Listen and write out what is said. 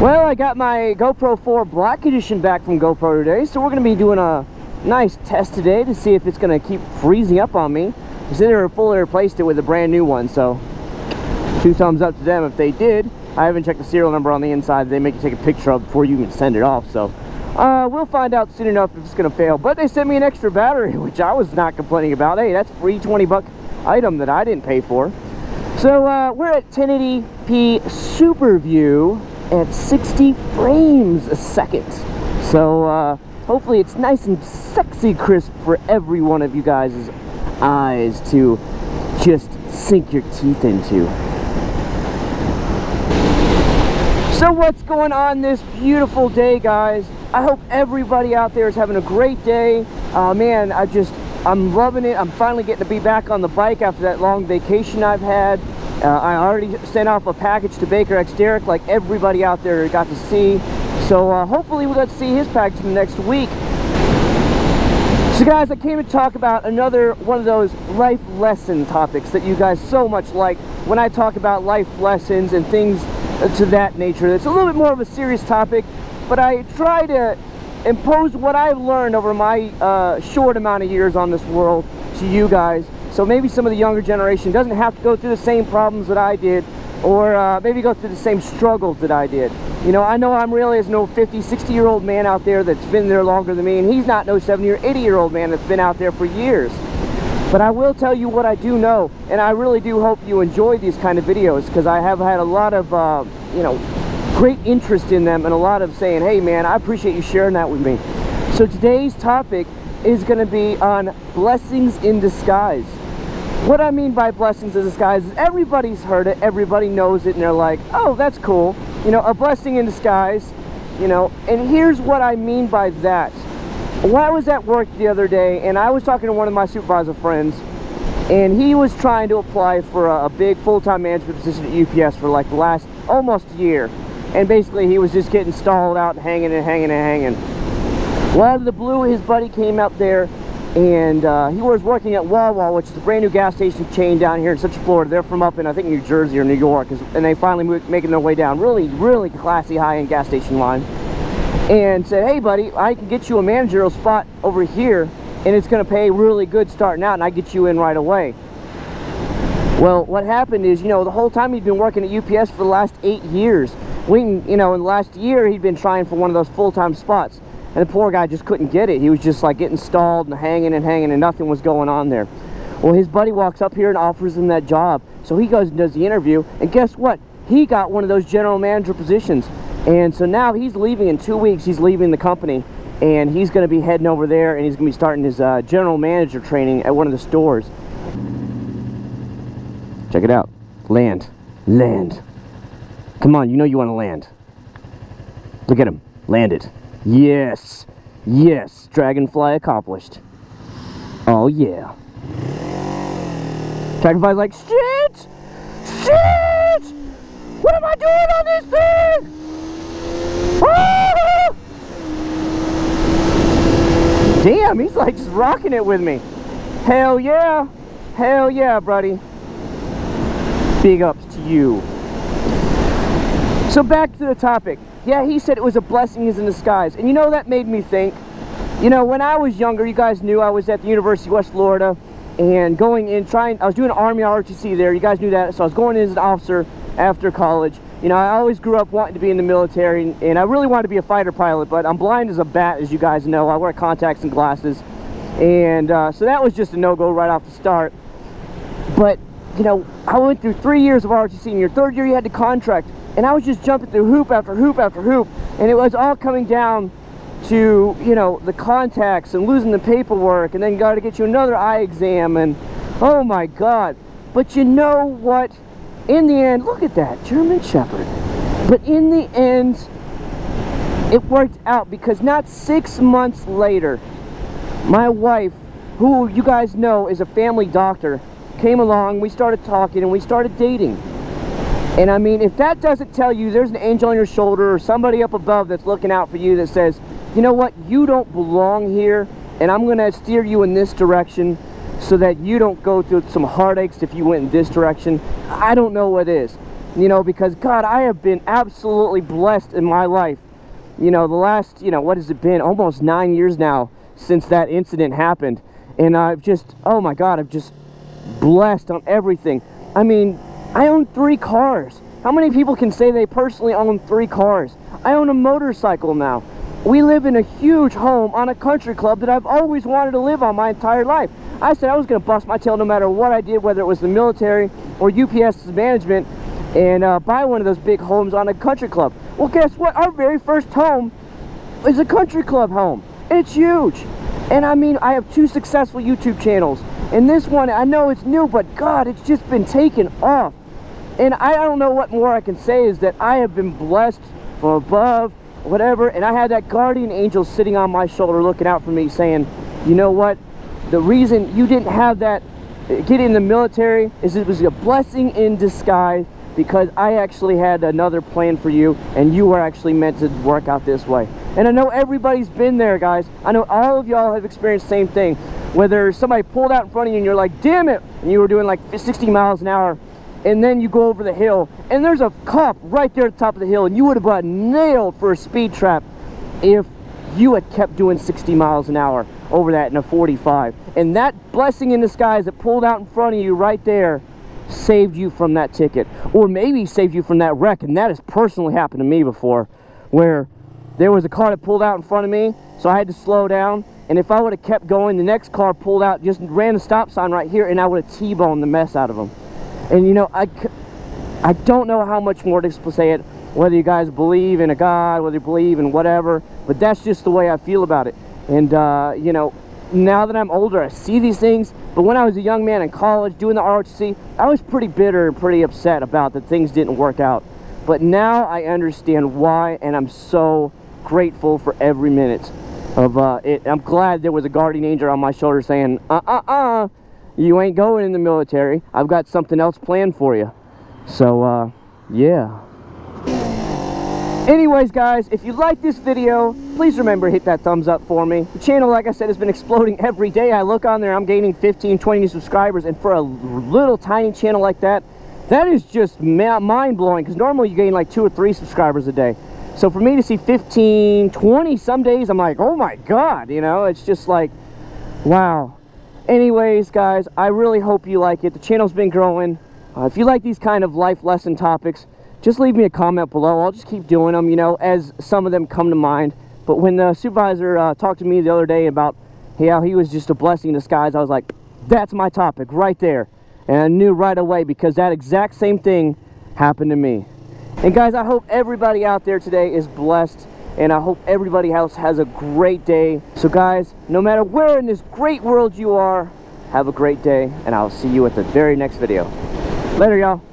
Well, I got my GoPro 4 Black Edition back from GoPro today, so we're going to be doing a nice test today to see if it's going to keep freezing up on me. They said they fully replaced it with a brand new one, so 2 thumbs up to them if they did. I haven't checked the serial number on the inside. They make you take a picture of before you can send it off, so we'll find out soon enough if it's going to fail. But they sent me an extra battery, which I was not complaining about. Hey, that's a free 20-buck item that I didn't pay for. So we're at 1080p Super View at 60 frames a second. So hopefully it's nice and sexy crisp for every one of you guys' eyes to just sink your teeth into. So what's going on this beautiful day, guys? I hope everybody out there is having a great day. Man, I'm loving it. I'm finally getting to be back on the bike after that long vacation I've had. I already sent off a package to Baker X Derek like everybody out there got to see. So hopefully we'll get to see his package in the next week. So guys, I came to talk about another one of those life lesson topics that you guys so much like when I talk about life lessons and things to that nature. It's a little bit more of a serious topic, but I try to impose what I've learned over my short amount of years on this world to you guys. So maybe some of the younger generation doesn't have to go through the same problems that I did, or maybe go through the same struggles that I did. You know I'm really as no 50, 60-year-old man out there that's been there longer than me, and he's not no 70 or 80-year-old man that's been out there for years. But I will tell you what I do know, and I really do hope you enjoy these kind of videos, because I have had a lot of, great interest in them, and a lot of saying, hey man, I appreciate you sharing that with me. So today's topic is going to be on blessings in disguise. What I mean by blessings in disguise is everybody's heard it, everybody knows it, and they're like, oh, that's cool. You know, a blessing in disguise, you know, and here's what I mean by that. When I was at work the other day, and I was talking to one of my supervisor friends, and he was trying to apply for a big full-time management position at UPS for like the last almost year. And basically he was just getting stalled out and hanging and hanging and hanging. Well, out of the blue, his buddy came out there, and he was working at Wawa, which is a brand new gas station chain down here in Central Florida. They're from up in, I think, New Jersey or New York, and they finally making their way down. Really, really classy, high-end gas station line. And said, hey, buddy, I can get you a managerial spot over here, and it's going to pay really good starting out, and I get you in right away. Well, what happened is, the whole time he'd been working at UPS for the last 8 years. In the last year, he'd been trying for one of those full-time spots. And the poor guy just couldn't get it. He was just like getting stalled and hanging, and nothing was going on there. Well, his buddy walks up here and offers him that job. So he goes and does the interview, and guess what? He got one of those general manager positions. And so now he's leaving in 2 weeks. He's leaving the company, and he's going to be heading over there, and he's going to be starting his general manager training at one of the stores. Check it out. Land. Land. Come on, you know you want to land. Look at him. Land it. Yes. Yes. Dragonfly accomplished. Oh, yeah. Dragonfly's like, shit! Shit! What am I doing on this thing? Ah! Damn, he's like just rocking it with me. Hell yeah. Hell yeah, buddy. Big ups to you. So back to the topic. Yeah, he said it was a blessing in disguise. And that made me think, when I was younger, you guys knew I was at the University of West Florida, and I was doing Army ROTC there. You guys knew that. So I was going in as an officer after college. I always grew up wanting to be in the military, and I really wanted to be a fighter pilot, but I'm blind as a bat, as you guys know. I wear contacts and glasses. And so that was just a no-go right off the start. But, I went through 3 years of ROTC, and your third year you had to contract. And I was just jumping through hoop after hoop after hoop, and it was all coming down to, the contacts and losing the paperwork, and then got to get you another eye exam, and oh my God. But you know what? In the end, look at that, German Shepherd. But in the end, it worked out, because not 6 months later, my wife, who you guys know is a family doctor, came along, we started talking, and we started dating. And I mean, if that doesn't tell you there's an angel on your shoulder or somebody up above that's looking out for you that says, you know what, you don't belong here, and I'm going to steer you in this direction so that you don't go through some heartaches if you went in this direction, I don't know what is. you know, because God, I have been absolutely blessed in my life. You know, the last, you know, what has it been? Almost 9 years now since that incident happened. And I've just, oh my God, I've just blessed on everything. I mean, I own 3 cars. How many people can say they personally own 3 cars? I own a motorcycle now. We live in a huge home on a country club that I've always wanted to live on my entire life. I said I was going to bust my tail no matter what I did, whether it was the military or UPS's management, and buy one of those big homes on a country club. Well, guess what? Our very first home is a country club home. And it's huge. And I mean, I have 2 successful YouTube channels. And this one, I know it's new, but God, it's just been taken off. And I don't know what more I can say is that I have been blessed from above, whatever. And I had that guardian angel sitting on my shoulder looking out for me saying, you know what? The reason you didn't have that, get in the military, is it was a blessing in disguise, because I actually had another plan for you, and you were actually meant to work out this way. And I know everybody's been there, guys. I know all of y'all have experienced the same thing. Whether somebody pulled out in front of you and you're like, damn it, and you were doing like 60 miles an hour, and then you go over the hill, and there's a cop right there at the top of the hill, and you would have been nailed for a speed trap if you had kept doing 60 miles an hour over that in a 45. And that blessing in disguise that pulled out in front of you right there saved you from that ticket, or maybe saved you from that wreck. And that has personally happened to me before, where there was a car that pulled out in front of me, so I had to slow down, and if I would have kept going, the next car pulled out, just ran the stop sign right here, and I would have T-boned the mess out of them. And you know, I don't know how much more to say it, whether you guys believe in a God, whether you believe in whatever, but that's just the way I feel about it. And you know, now that I'm older, I see these things, but when I was a young man in college doing the ROTC, I was pretty bitter and pretty upset about that things didn't work out. But now I understand why, and I'm so grateful for every minute of it. I'm glad there was a guardian angel on my shoulder saying, you ain't going in the military. I've got something else planned for you. So, yeah. Anyways, guys, if you like this video, please remember to hit that thumbs up for me. The channel, like I said, has been exploding every day. I look on there, I'm gaining 15, 20 new subscribers, and for a little tiny channel like that, that is just mind-blowing, because normally you gain like 2 or 3 subscribers a day. So for me to see 15, 20 some days, I'm like, oh my God, you know, it's just like, wow. Anyways, guys, I really hope you like it. The channel's been growing. If you like these kind of life lesson topics, just leave me a comment below. I'll just keep doing them, you know, as some of them come to mind. But when the supervisor talked to me the other day about how he was just a blessing in disguise, I was like, that's my topic right there. And I knew right away, because that exact same thing happened to me. And guys, I hope everybody out there today is blessed, and I hope everybody else has a great day. So guys, no matter where in this great world you are, have a great day, and I'll see you at the very next video. Later, y'all.